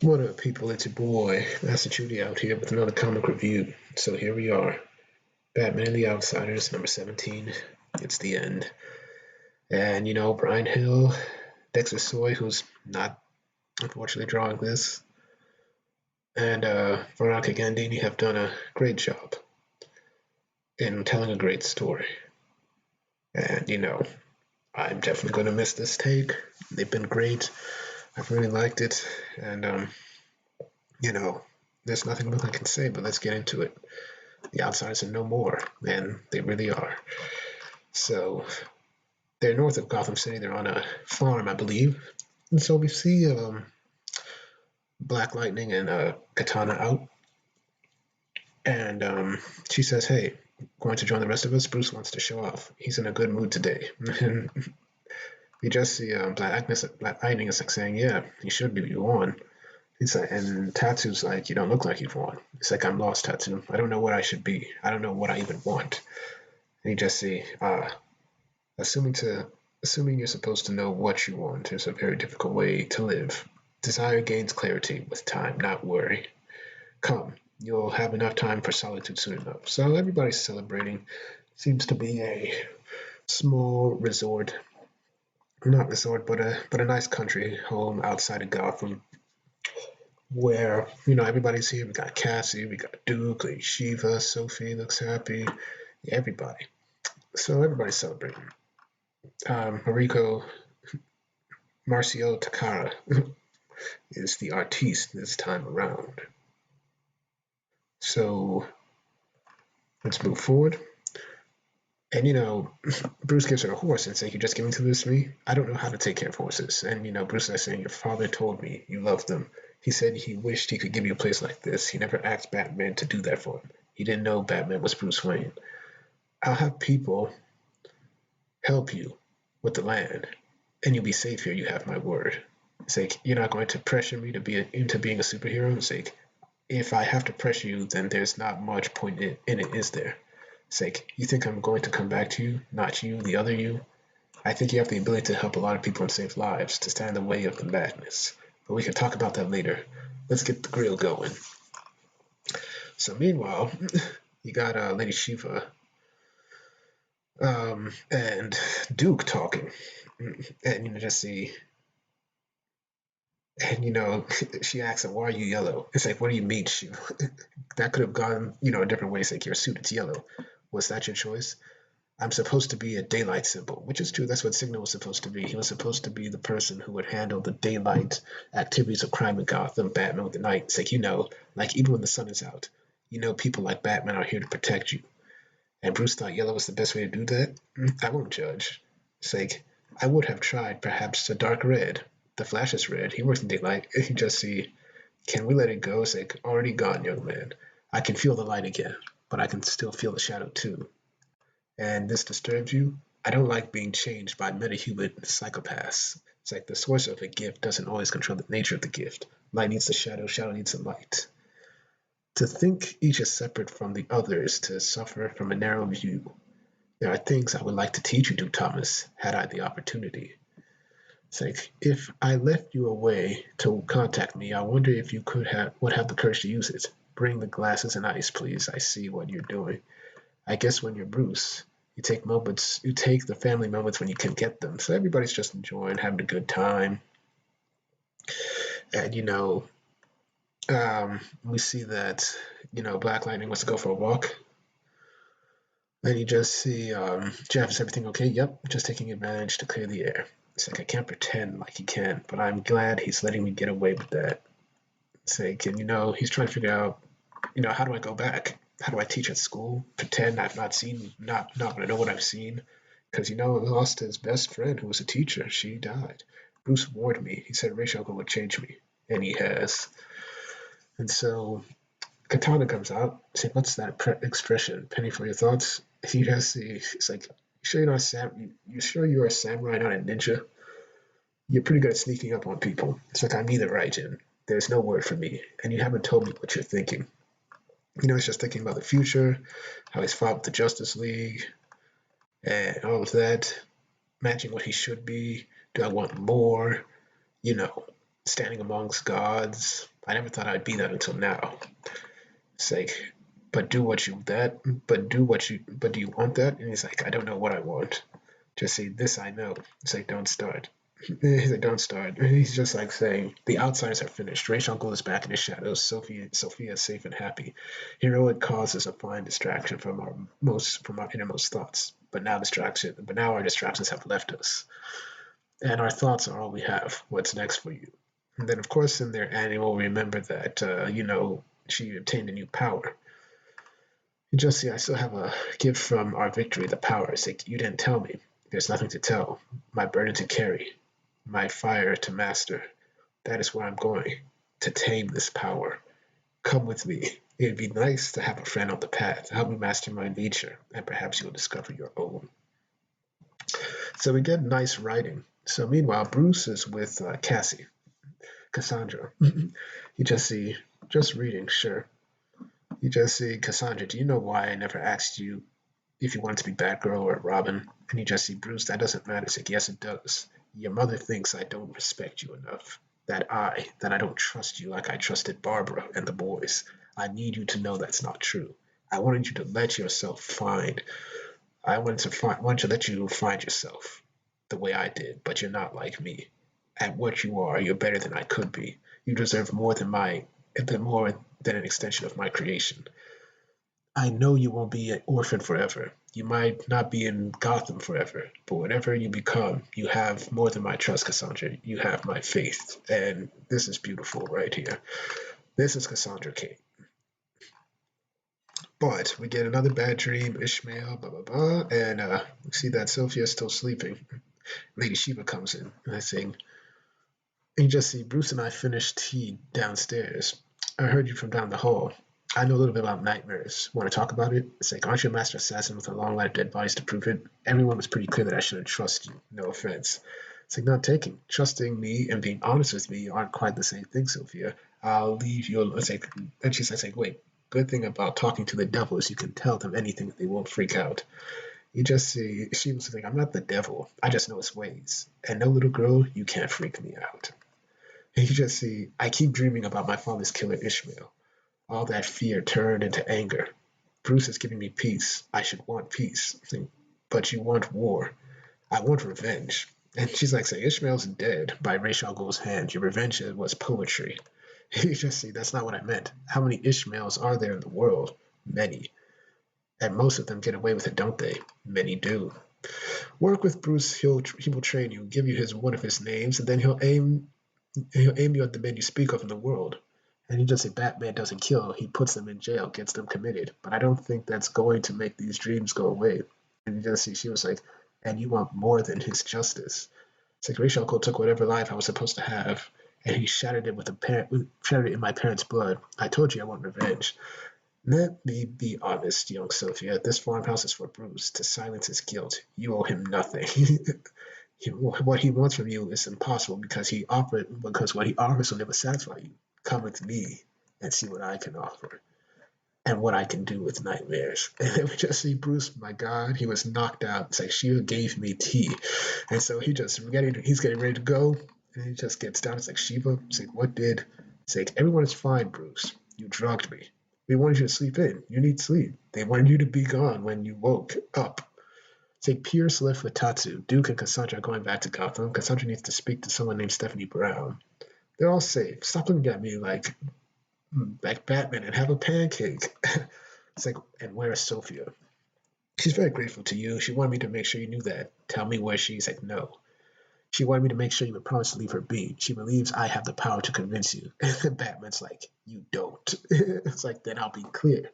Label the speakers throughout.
Speaker 1: What up, people? It's your boy, Master Judy out here with another comic review. So here we are. Batman and the Outsiders, number 17. It's the end. And, Bryan Hill, Dexter Soy, who's not unfortunately drawing this, and Veronica Gandini have done a great job in telling a great story. And, I'm definitely going to miss this take. They've been great. I've really liked it. And, there's nothing more I can say, but let's get into it. The Outsiders are no more, and they really are. So they're north of Gotham City. They're on a farm, I believe. And so we see Black Lightning and Katana out, and she says, "Hey, going to join the rest of us? Bruce wants to show off. He's in a good mood today." And we just see Black Lightning is like saying, "Yeah, he should be. You won." He's like, and Tatsu's like, "You don't look like you've won." It's like, "I'm lost, Tatsu. I don't know what I should be. I don't know what I even want." And you just see, assuming you're supposed to know what you want is a very difficult way to live. Desire gains clarity with time, not worry. Come, you'll have enough time for solitude soon enough. So everybody's celebrating. Seems to be a small resort, not resort, but a nice country home outside of Gotham, where everybody's here. We got Cassie, we got Duke, Lady Shiva, Sophie looks happy, everybody. So everybody's celebrating. Mariko Marcio Takara is the artiste this time around. So let's move forward. And Bruce gives her a horse and says, "You just give him to this me? I don't know how to take care of horses." And Bruce is saying, "Your father told me you loved them. He said he wished he could give you a place like this. He never asked Batman to do that for him. He didn't know Batman was Bruce Wayne. I'll have people help you with the land, and you'll be safe here. You have my word." It's like, "You're not going to pressure me to be into being a superhero?" It's like, "If I have to pressure you, then there's not much point in it, is there?" It's like, "You think I'm going to come back to you, not you, the other you? I think you have the ability to help a lot of people and save lives, to stand in the way of the madness. But we can talk about that later. Let's get the grill going." So meanwhile, you got Lady Shiva and Duke talking. And just see, and she asks him, "Why are you yellow?" It's like, "What do you mean, Shiva?" That could have gone, a different way. It's like, "Your suit, it's yellow. Was that your choice?" "I'm supposed to be a daylight symbol," which is true. That's what Signal was supposed to be. He was supposed to be the person who would handle the daylight activities of crime in Gotham, Batman with the night. It's like, like even when the sun is out, people like Batman are here to protect you. And Bruce thought yellow was the best way to do that. I won't judge. It's like, I would have tried perhaps a dark red. The Flash is red. He works in daylight. You just see, can we let it go? It's like, already gone, young man. I can feel the light again, but I can still feel the shadow too. And this disturbs you? I don't like being changed by metahuman psychopaths. It's like the source of a gift doesn't always control the nature of the gift. Light needs the shadow, shadow needs the light. To think each is separate from the other is to suffer from a narrow view. There are things I would like to teach you, Duke Thomas, had I the opportunity. It's like, if I left you a way to contact me, I wonder if you would have the courage to use it. Bring the glasses and ice, please. I see what you're doing. I guess when you're Bruce, you take the family moments when you can get them. So everybody's just enjoying, having a good time. And we see that Black Lightning wants to go for a walk. And you just see Jeff, "Is everything okay?" "Yep, just taking advantage to clear the air." It's like, I can't pretend like he can, but I'm glad he's letting me get away with that. It's like, and he's trying to figure out, how do I go back? How do I teach at school? Pretend I've not seen, not gonna know what I've seen? Because he lost his best friend who was a teacher. She died. Bruce warned me. He said Rachel would change me, and he has. And so Katana comes out, saying, "What's that expression? Penny for your thoughts?" He has it's like, you sure you're a samurai, not a ninja? You're pretty good at sneaking up on people. It's like, I'm either right, Jin. There's no word for me, and you haven't told me what you're thinking. He's just thinking about the future, how he's fought with the Justice League, and all of that, matching what he should be. Do I want more? You know. standing amongst gods. I never thought I'd be that until now. It's like, but do what you that, but do you want that? And he's like, I don't know what I want. Just say this I know. It's like, don't start. He's like, don't start. He's just like saying, the outsiders are finished. Rachel uncle is back in the shadows. Sophia is safe and happy. Heroic causes a fine distraction from our innermost thoughts. But now our distractions have left us. And our thoughts are all we have. What's next for you? And then, of course, in their annual, remember that, she obtained a new power. You just see, I still have a gift from our victory, the power. It's like, you didn't tell me. There's nothing to tell. My burden to carry, my fire to master. That is where I'm going, to tame this power. Come with me. It'd be nice to have a friend on the path, help me master my nature, and perhaps you'll discover your own. So we get nice writing. So meanwhile, Bruce is with Cassie, Cassandra. You just see, just reading, sure. You just see, Cassandra, do you know why I never asked you if you wanted to be Batgirl or Robin? And you just see, Bruce, that doesn't matter. It's like, yes, it does. Your mother thinks I don't respect you enough. That I don't trust you like I trusted Barbara and the boys. I need you to know that's not true. I wanted you to let yourself find. Want to let you find yourself the way I did, but you're not like me. At what you are, you're better than I could be. You deserve more than an extension of my creation. I know you won't be an orphan forever. You might not be in Gotham forever, but whatever you become, you have more than my trust, Cassandra. You have my faith. And this is beautiful right here. This is Cassandra Kane. But we get another bad dream, Ishmael, blah, blah, blah. And we see that Sophia's still sleeping. Lady Shiva comes in and I sing, and you just see Bruce and I finished tea downstairs. I heard you from down the hall. I know a little bit about nightmares. Want to talk about it? It's like, aren't you a master assassin with a long line of dead bodies to prove it? Everyone was pretty clear that I shouldn't trust you. No offense. It's like, not taking. Trusting me and being honest with me aren't quite the same thing, Sophia. I'll leave you alone. It's like, and she's like, wait, good thing about talking to the devil is you can tell them anything, they won't freak out. You just see, she was like, I'm not the devil. I just know his ways. And no, little girl, you can't freak me out. And you just see, I keep dreaming about my father's killer, Ishmael. All that fear turned into anger. Bruce is giving me peace. I should want peace. But you want war. I want revenge. And she's like, say, Ishmael's dead by Ra's al Ghul's hand. Your revenge was poetry. You just see, that's not what I meant. How many Ishmaels are there in the world? Many. And most of them get away with it, don't they? Many do. Work with Bruce. He will train you, give you one of his names, and then he'll aim you at the men you speak of in the world. And he just said Batman doesn't kill, he puts them in jail, gets them committed. But I don't think that's going to make these dreams go away. And you just see, she was like, and you want more than his justice. It's like Rachel Cole took whatever life I was supposed to have, and he shattered it shattered it in my parents' blood. I told you I want revenge. Let me be honest, young Sophia. This farmhouse is for Bruce to silence his guilt. You owe him nothing. What he wants from you is impossible because what he offers will never satisfy you. Come with me and see what I can offer and what I can do with nightmares. And then we just see Bruce, my God, he was knocked out. It's like Shiva gave me tea. And so he's getting ready to go. And he just gets down. It's like, Shiva, it's like, what did? It's like, everyone is fine, Bruce. You drugged me. We wanted you to sleep in. You need sleep. They wanted you to be gone when you woke up. It's like Pierce left with Tatsu. Duke and Cassandra are going back to Gotham. Cassandra needs to speak to someone named Stephanie Brown. They're all safe. Stop looking at me like Batman and have a pancake. It's like, and where is Sophia? She's very grateful to you. She wanted me to make sure you knew that. Tell me where she's like, no. She wanted me to make sure you would promise to leave her be. She believes I have the power to convince you. And Batman's like, you don't. It's like, then I'll be clear.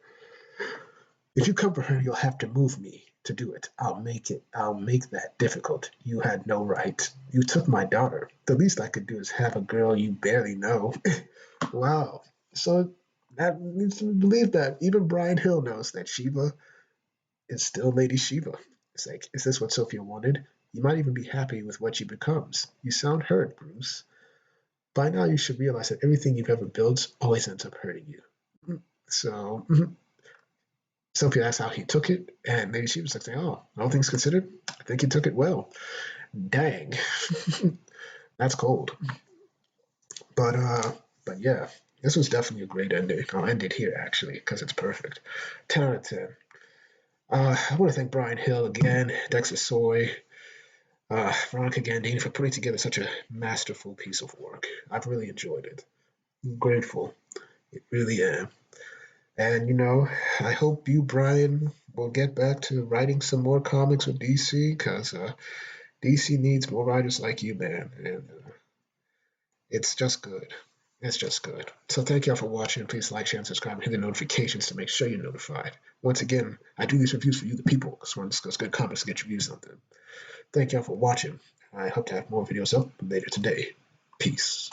Speaker 1: If you come for her, you'll have to move me to do it. I'll make it. I'll make that difficult. You had no right. You took my daughter. The least I could do is have a girl you barely know. Wow. So that leads me to believe that even Bryan Hill knows that Shiva is still Lady Shiva. It's like, is this what Sophia wanted? You might even be happy with what she becomes. You sound hurt, Bruce. By now, you should realize that everything you've ever built always ends up hurting you. So, Sophia asked how he took it, and Lady Shiva was like, oh, all things considered, I think he took it well. Dang. That's cold. But yeah, this was definitely a great ending. I'll end it here actually because it's perfect. 10 out of 10. I want to thank Brian Hill again, Dexter Soy, Veronica Gandini for putting together such a masterful piece of work. I've really enjoyed it. I'm grateful. It really am. And I hope you, Brian, will get back to writing some more comics with DC because DC needs more writers like you, man. And it's just good. It's just good. So thank y'all for watching. Please like, share, and subscribe, and hit the notifications to make sure you're notified. Once again, I do these reviews for you, the people. I just want to discuss good comics to get your views on them. Thank y'all for watching. I hope to have more videos up later today. Peace.